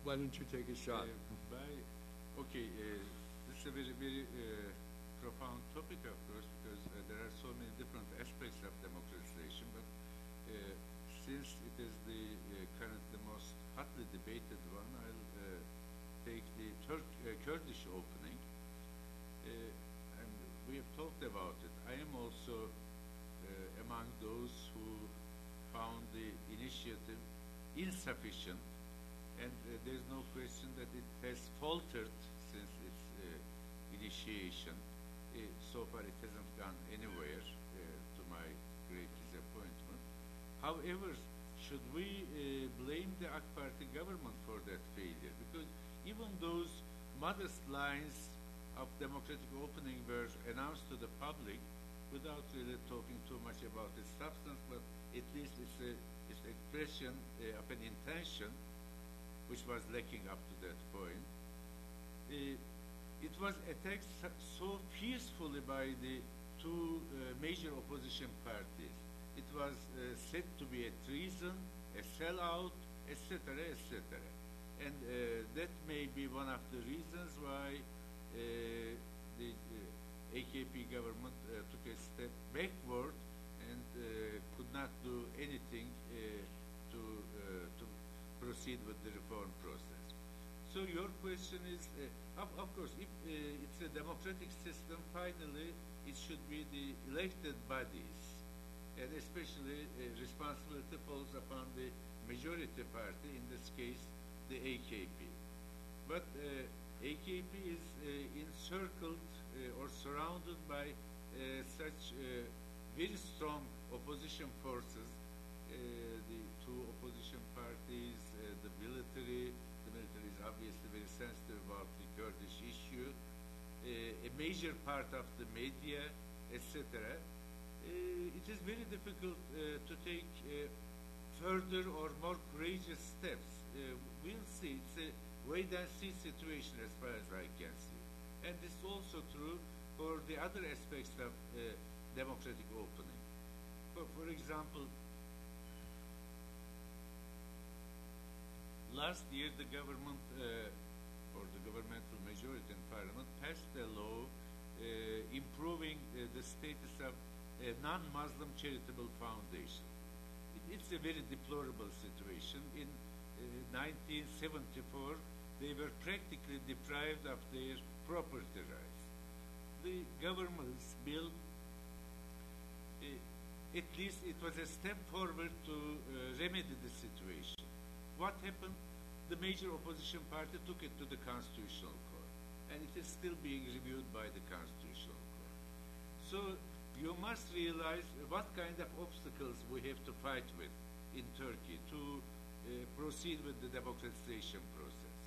why don't you take a shot? Okay, this is a very, very profound topic, of course, because there are so many different aspects of democratization, but since it is the currently most hotly debated one, I'll take the Kurdish opening. And we have talked about it. I am also among those who found the initiative insufficient, and there's no question that it has faltered since its initiation. So far it hasn't gone anywhere, to my great disappointment. However, should we blame the AK Party government for that failure? Because even those modest lines of democratic opening were announced to the public without really talking too much about its substance, but at least it's an expression of an intention which was lacking up to that point. It was attacked so fiercely by the two major opposition parties. It was said to be a treason, a sellout, etc., etc. And that may be one of the reasons why the AKP government took a step backward and could not do anything to proceed with the reform process. So your question is, of course, if it's a democratic system, finally it should be the elected bodies, and especially responsibility falls upon the majority party, in this case the AKP. But AKP is encircled or surrounded by such very strong opposition forces, the two opposition parties, the military. The military is obviously very sensitive about the Kurdish issue, a major part of the media, etc. It is very difficult to take further or more courageous steps. We'll see. It's a wait-and-see situation as far as I can see. And this is also true for the other aspects of democratic opening. For example, last year the government, or the governmental majority in parliament, passed a law improving the status of a non-Muslim charitable foundation. It's a very deplorable situation. In 1974, they were practically deprived of their property rights. The government's bill, at least it was a step forward to remedy the situation. What happened? The major opposition party took it to the Constitutional Court, and it is still being reviewed by the Constitutional Court. So you must realize what kind of obstacles we have to fight with in Turkey to proceed with the democratization process.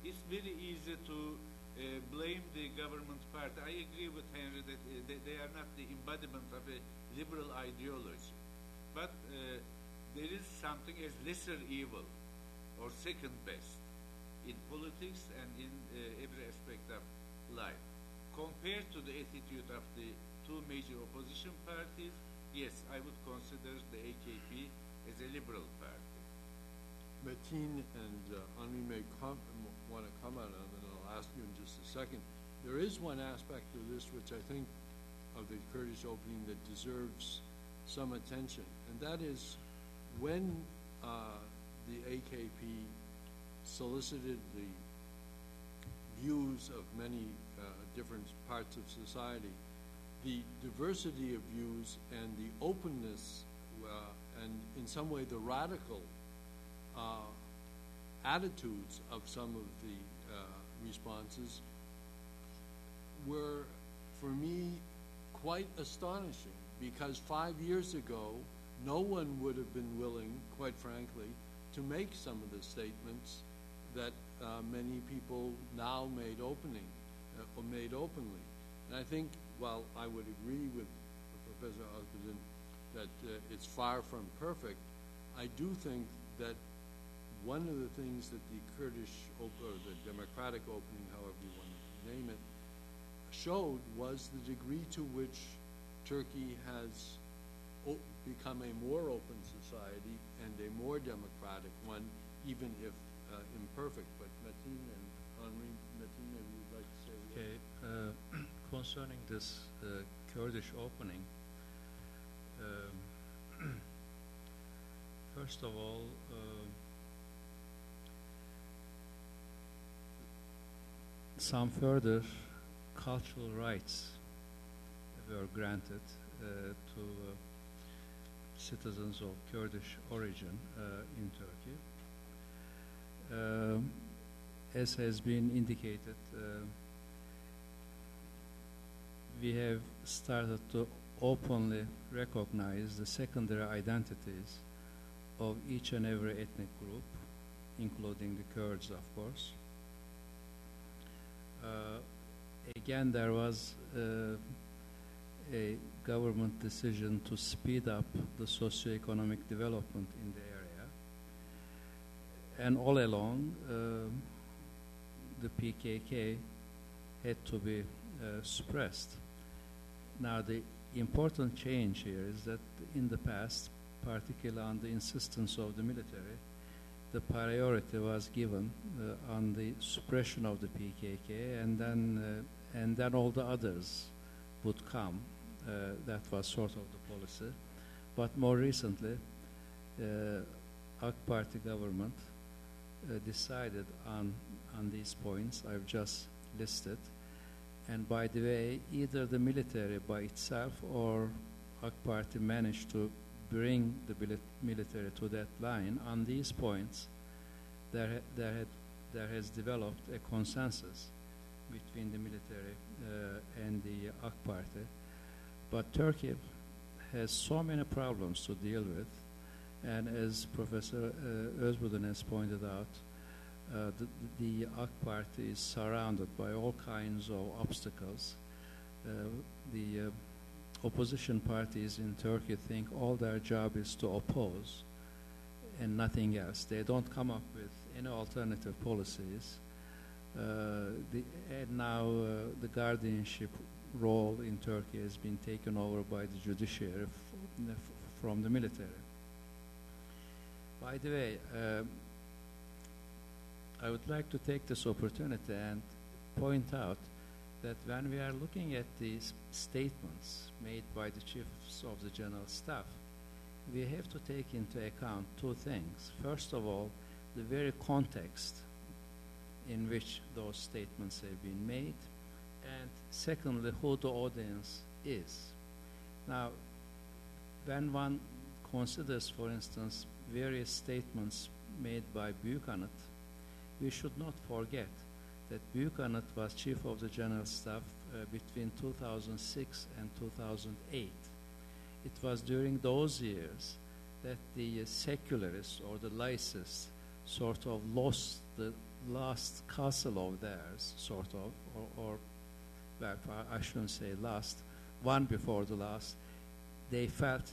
It's very easy to blame the government party. I agree with Henry that they are not the embodiment of a liberal ideology, but there is something as lesser evil or second best in politics and in every aspect of life. Compared to the attitude of the two major opposition parties, yes, I would consider the AKP as a liberal party. Metin and Henri may want to comment on it, and I'll ask you in just a second. There is one aspect of this which I think of the Kurdish opening that deserves some attention, and that is when the AKP solicited the views of many different parts of society, the diversity of views and the openness and in some way the radical attitudes of some of the responses were, for me, quite astonishing, because 5 years ago no one would have been willing, quite frankly, to make some of the statements that many people now made openly. And I think, while I would agree with Professor Özbeden that it's far from perfect, I do think that one of the things that the Kurdish or the democratic opening, however you want to name it, showed was the degree to which Turkey has become a more open society and a more democratic one, even if imperfect, but Metin and Henri, Metin, maybe you'd like to say a word? Okay, concerning this Kurdish opening, first of all, some further cultural rights were granted to citizens of Kurdish origin in Turkey. As has been indicated, we have started to openly recognize the secondary identities of each and every ethnic group, including the Kurds, of course. Again, there was a government decision to speed up the socioeconomic development in the area. And all along, the PKK had to be suppressed. Now, the important change here is that in the past, particularly on the insistence of the military, the priority was given on the suppression of the PKK, and then all the others would come. That was sort of the policy. But more recently, AK Party government decided on these points I've just listed. And by the way, either the military by itself or AK Party managed to bring the military to that line. On these points, there has developed a consensus between the military and the AK Party. But Turkey has so many problems to deal with, and as Professor Özbudun has pointed out, the AK Party is surrounded by all kinds of obstacles. The opposition parties in Turkey think all their job is to oppose and nothing else. They don't come up with any alternative policies. And now the guardianship role in Turkey has been taken over by the judiciary from the military. By the way, I would like to take this opportunity and point out that when we are looking at these statements made by the chiefs of the general staff, we have to take into account two things. First of all, the very context in which those statements have been made, and secondly, who the audience is. Now, when one considers, for instance, various statements made by Büyükanıt, we should not forget that Büyükanıt was chief of the general staff between 2006 and 2008. It was during those years that the secularists or the laicists sort of lost the last castle of theirs, sort of, or well, I shouldn't say last, one before the last. They felt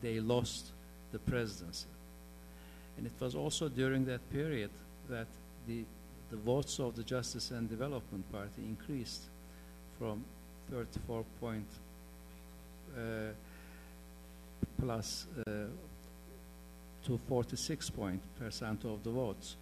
they lost the presidency. And it was also during that period that the votes of the Justice and Development Party increased from 34 point plus to 46% of the votes.